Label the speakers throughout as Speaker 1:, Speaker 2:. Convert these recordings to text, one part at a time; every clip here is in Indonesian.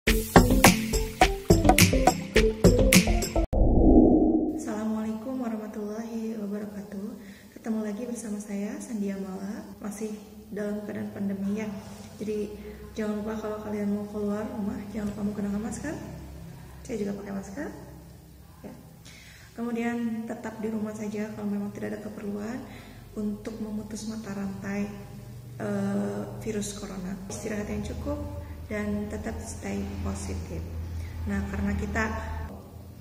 Speaker 1: Assalamualaikum warahmatullahi wabarakatuh. Ketemu lagi bersama saya Sandia Mala. Masih dalam keadaan pandemi ya. Jadi jangan lupa kalau kalian mau keluar rumah jangan lupa menggunakan masker. Saya juga pakai masker ya. Kemudian tetap di rumah saja kalau memang tidak ada keperluan untuk memutus mata rantai virus corona. Istirahat yang cukup dan tetap stay positif. Nah, karena kita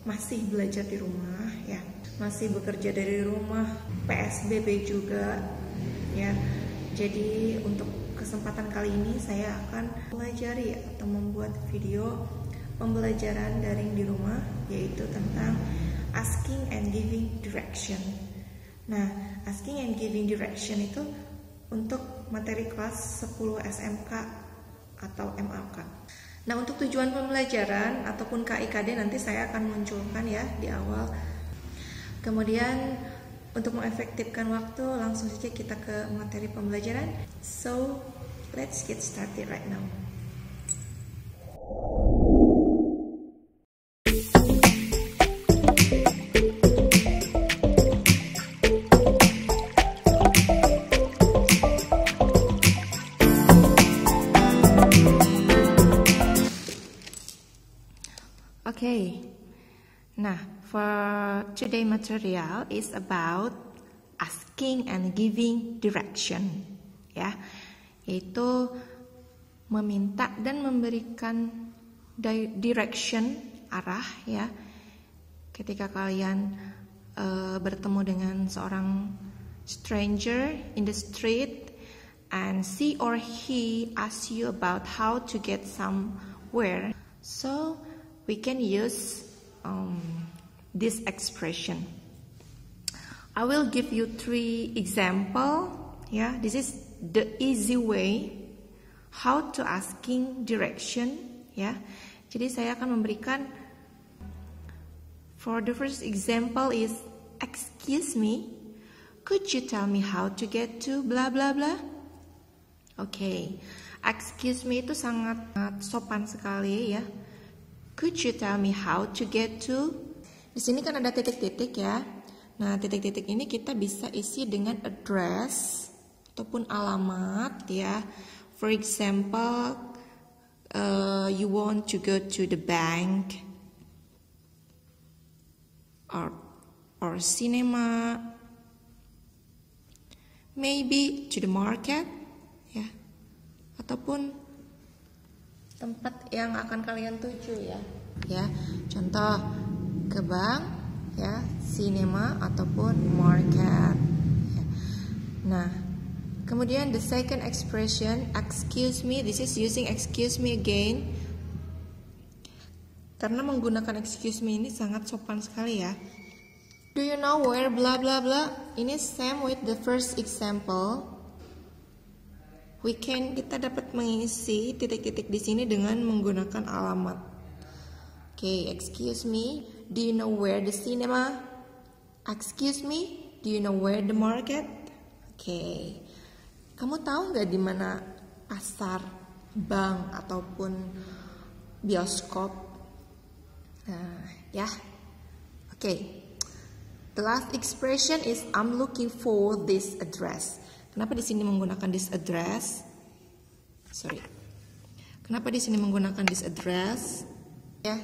Speaker 1: masih belajar di rumah ya, masih bekerja dari rumah, PSBB juga ya. Jadi untuk kesempatan kali ini saya akan pelajari atau membuat video pembelajaran daring di rumah, yaitu tentang asking and giving direction. Nah, asking and giving direction itu untuk materi kelas 10 SMK atau MAK. Nah, untuk tujuan pembelajaran ataupun KIKD nanti saya akan munculkan ya di awal. Kemudian untuk mengefektifkan waktu, langsung saja kita ke materi pembelajaran. So, let's get started right now. Okay, nah for today material is about asking and giving direction ya, yaitu meminta dan memberikan direction, arah ya. Ketika kalian bertemu dengan seorang stranger in the street and she or he asks you about how to get somewhere, so we can use this expression. I will give you 3 example. Yeah, this is the easy way how to asking direction. Ya, jadi saya akan memberikan. For the first example is, excuse me, could you tell me how to get to blah blah blah? Okay, excuse me itu sangat sopan sekali ya. Could you tell me how to get to? Di sini kan ada titik-titik ya. Nah, titik-titik ini kita bisa isi dengan address ataupun alamat ya. For example, you want to go to the bank or cinema, maybe to the market ya. Ataupun tempat yang akan kalian tuju ya. Ya, contoh ke bank ya, cinema ataupun market ya. Nah, kemudian the second expression, excuse me, this is using excuse me again. Karena menggunakan excuse me ini sangat sopan sekali ya. Do you know where blah blah blah? Ini same with the first example. Kita dapat mengisi titik-titik di sini dengan menggunakan alamat. Okay, excuse me, do you know where the cinema? Excuse me, do you know where the market? Okay, kamu tahu nggak di mana pasar, bank ataupun bioskop? Nah, ya. Okay, the last expression is I'm looking for this address. Kenapa di sini menggunakan this address? Kenapa di sini menggunakan this address? Ya,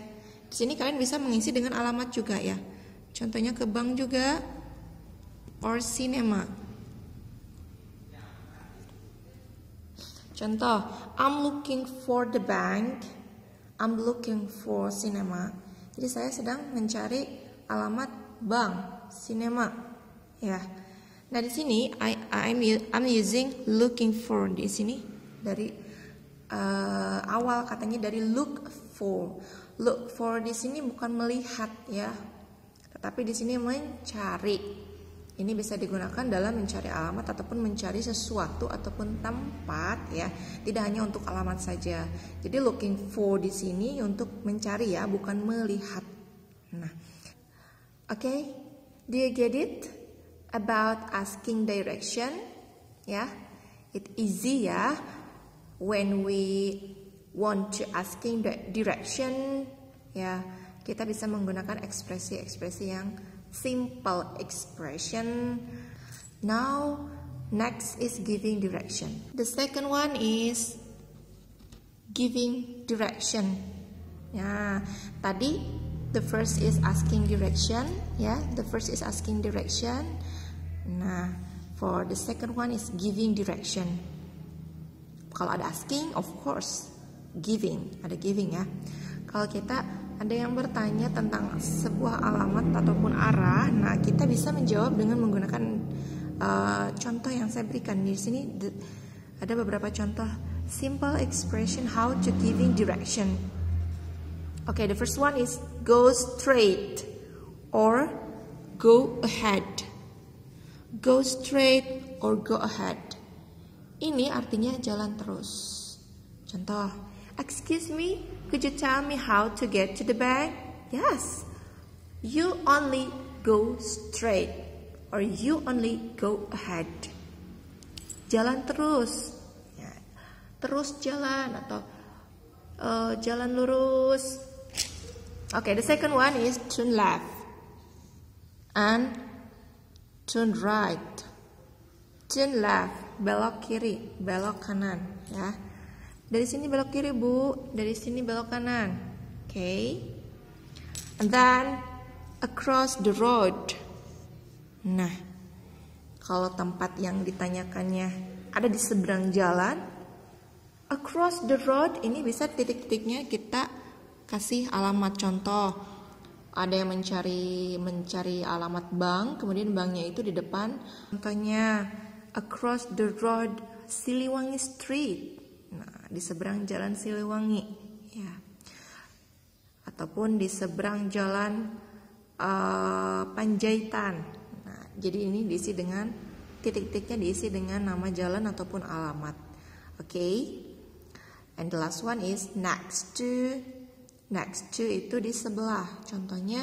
Speaker 1: di sini kalian bisa mengisi dengan alamat juga ya. Contohnya ke bank juga, or cinema. Contoh, I'm looking for the bank, I'm looking for cinema. Jadi saya sedang mencari alamat bank, cinema. Ya. Nah, di sini I'm using looking for di sini dari awal katanya dari look for. Look for di sini bukan melihat ya, tetapi di sini mencari. Ini bisa digunakan dalam mencari alamat ataupun mencari sesuatu ataupun tempat ya. Tidak hanya untuk alamat saja. Jadi looking for di sini untuk mencari ya, bukan melihat. Nah, okay, do you get it? About asking direction ya, it easy ya when we want to asking the direction, ya, kita bisa menggunakan ekspresi-ekspresi yang simple expression. Now, next is giving direction. The second one is giving direction. Ya, tadi the first is asking direction, ya. The first is asking direction. Nah, for the second one is giving direction. Kalau ada asking, of course, giving, ada giving ya. Kalau kita ada yang bertanya tentang sebuah alamat ataupun arah, nah kita bisa menjawab dengan menggunakan contoh yang saya berikan di sini. Ada beberapa contoh simple expression how to giving direction. Okay, the first one is go straight or go ahead. Go straight or go ahead. Ini artinya jalan terus. Contoh, excuse me, could you tell me how to get to the bank? Yes, you only go straight or you only go ahead. Jalan terus, ya, terus jalan atau jalan lurus. Okay, the second one is turn left and turn right. Turn left, belok kiri, belok kanan, ya. Dari sini belok kiri, Bu. Dari sini belok kanan. Okay. And then across the road. Nah, kalau tempat yang ditanyakannya ada di seberang jalan, across the road ini bisa titik-titiknya kita kasih alamat. Contoh, ada yang mencari alamat bank, kemudian banknya itu di depan. Contohnya across the road Siliwangi Street. Nah, di seberang jalan Siliwangi, ya. Ataupun di seberang jalan Panjaitan. Nah, jadi ini diisi dengan titik-titiknya diisi dengan nama jalan ataupun alamat. Okay. And the last one is next to. Next to itu di sebelah. Contohnya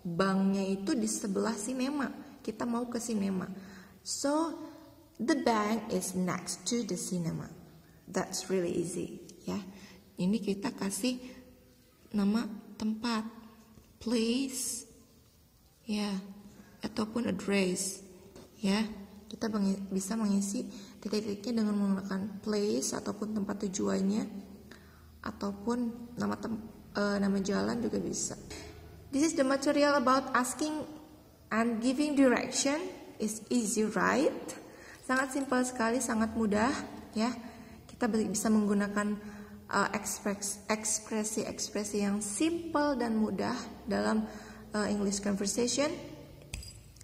Speaker 1: banknya itu di sebelah sinema. Kita mau ke sinema. So the bank is next to the cinema. That's really easy, ya. Ini kita kasih nama tempat, place, ya, ataupun address, ya. Kita bisa mengisi titik-titiknya dengan menggunakan place ataupun tempat tujuannya, ataupun nama jalan juga bisa. This is the material about asking and giving direction. Is easy, right? Sangat simpel sekali, sangat mudah, ya. Kita bisa menggunakan ekspresi-ekspresi yang simple dan mudah dalam English conversation.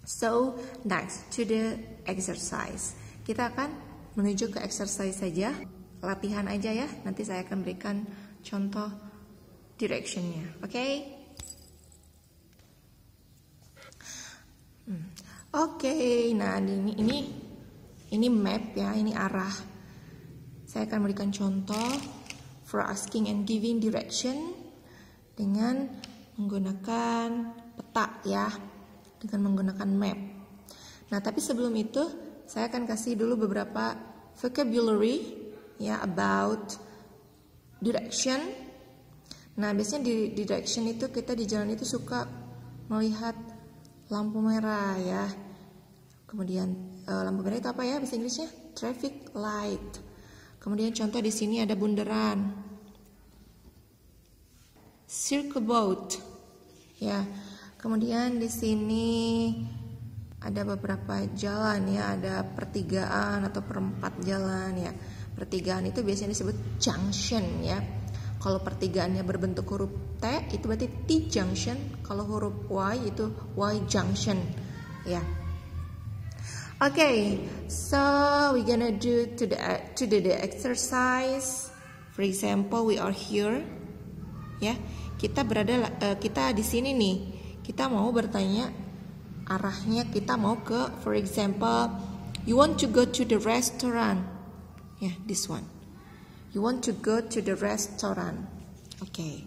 Speaker 1: So, next to the exercise. Kita akan menuju ke exercise saja, latihan aja ya. Nanti saya akan berikan contoh directionnya, okay? Oke, nah ini map ya, ini arah. Saya akan berikan contoh for asking and giving direction dengan menggunakan peta ya, dengan menggunakan map. Nah, tapi sebelum itu saya akan kasih dulu beberapa vocabulary ya about direction. Nah, biasanya di direction itu kita di jalan itu suka melihat lampu merah ya. Kemudian lampu merah itu apa ya bahasa Inggrisnya? Traffic light. Kemudian contoh di sini ada bundaran, circle boat, ya. Kemudian di sini ada beberapa jalan ya, ada pertigaan atau perempat jalan ya. Pertigaan itu biasanya disebut junction ya. Kalau pertigaannya berbentuk huruf T itu berarti T junction. Kalau huruf Y itu Y junction ya. Okay, so we gonna do to the exercise. For example, we are here, ya. Kita di sini nih. Kita mau bertanya arahnya. Kita mau ke, for example, you want to go to the restaurant. Ya, this one. You want to go to the restaurant. Okay.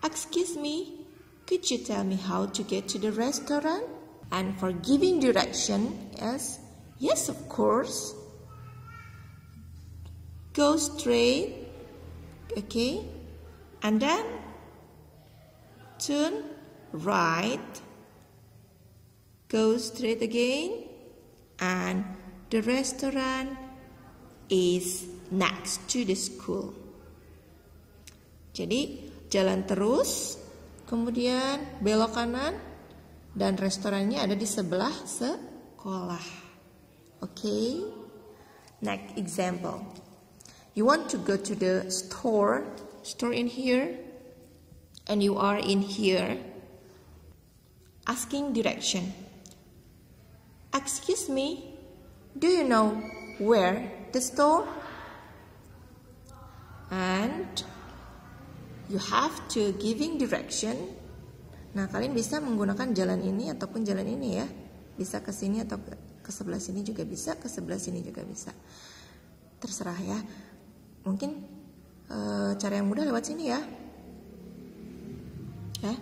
Speaker 1: Excuse me, could you tell me how to get to the restaurant? And for giving direction, yes, of course. Go straight Okay, and then turn right, go straight again, and the restaurant is next to the school. Jadi jalan terus, kemudian belok kanan, dan restorannya ada di sebelah sekolah. Okay, next example. You want to go to the store in here, and you are in here asking direction. Excuse me, do you know where the store? And you have to giving direction. Nah, kalian bisa menggunakan jalan ini ataupun jalan ini ya. Bisa ke sini atau ke sebelah sini juga bisa, ke sebelah sini juga bisa. Terserah ya. Mungkin cara yang mudah lewat sini ya. Ya.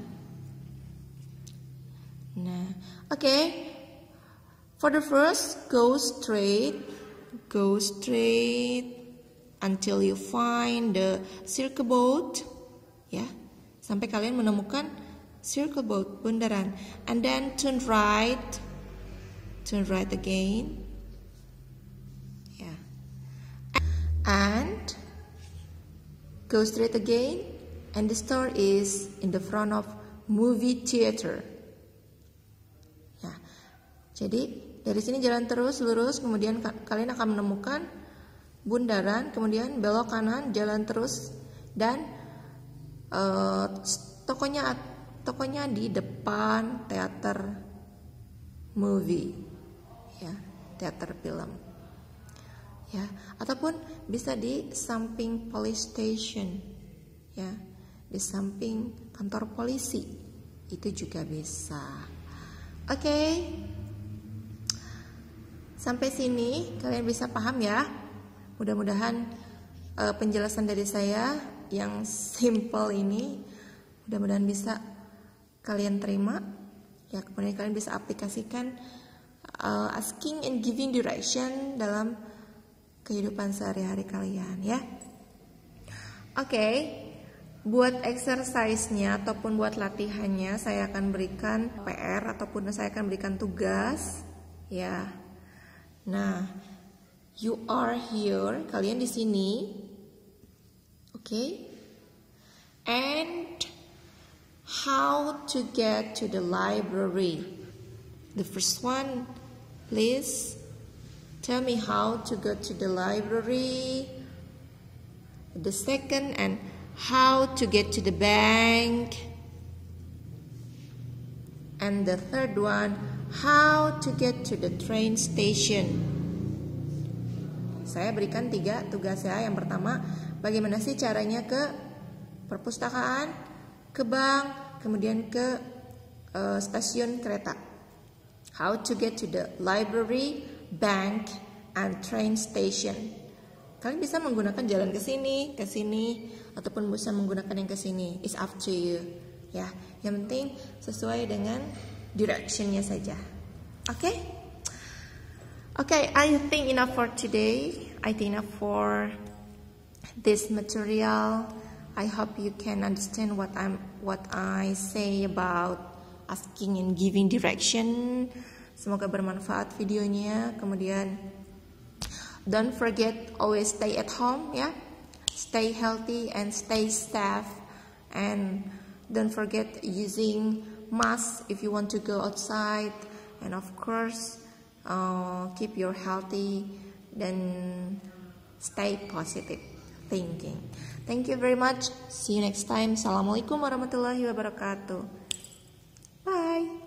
Speaker 1: Nah, okay. For the first, go straight until you find the circle boat. Ya, sampai kalian menemukan circle boat, bundaran, and then turn right again, ya, and go straight again, and the store is in the front of movie theater. Ya, jadi dari sini jalan terus lurus, kemudian kalian akan menemukan bundaran, kemudian belok kanan, jalan terus, dan tokonya di depan teater movie, ya, teater film, ya, ataupun bisa di samping police station, ya, di samping kantor polisi, itu juga bisa. Oke, sampai sini kalian bisa paham ya. Mudah-mudahan penjelasan dari saya yang simple ini mudah-mudahan bisa kalian terima ya, kemudian kalian bisa aplikasikan asking and giving direction dalam kehidupan sehari-hari kalian ya. Oke, buat exercise-nya ataupun buat latihannya saya akan berikan PR ataupun saya akan berikan tugas ya. Nah, you are here, kalian di sini. Okay, and how to get to the library? The first one, please tell me how to go to the library. The second, and how to get to the bank. And the third one, how to get to the train station. Saya berikan 3 tugas ya. Yang pertama, bagaimana sih caranya ke perpustakaan, ke bank, kemudian ke stasiun kereta. How to get to the library, bank, and train station. Kalian bisa menggunakan jalan ke sini, ataupun bisa menggunakan yang ke sini. It's up to you. Ya, yang penting sesuai dengan directionnya saja. Oke? Okay, I think enough for today. I think enough for this material. I hope you can understand what I say about asking and giving direction. Semoga bermanfaat videonya. Kemudian don't forget always stay at home ya. Stay healthy and stay safe, and don't forget using mask if you want to go outside, and of course keep your healthy dan stay positive thinking. Thank you very much. See you next time. Assalamualaikum warahmatullahi wabarakatuh. Bye.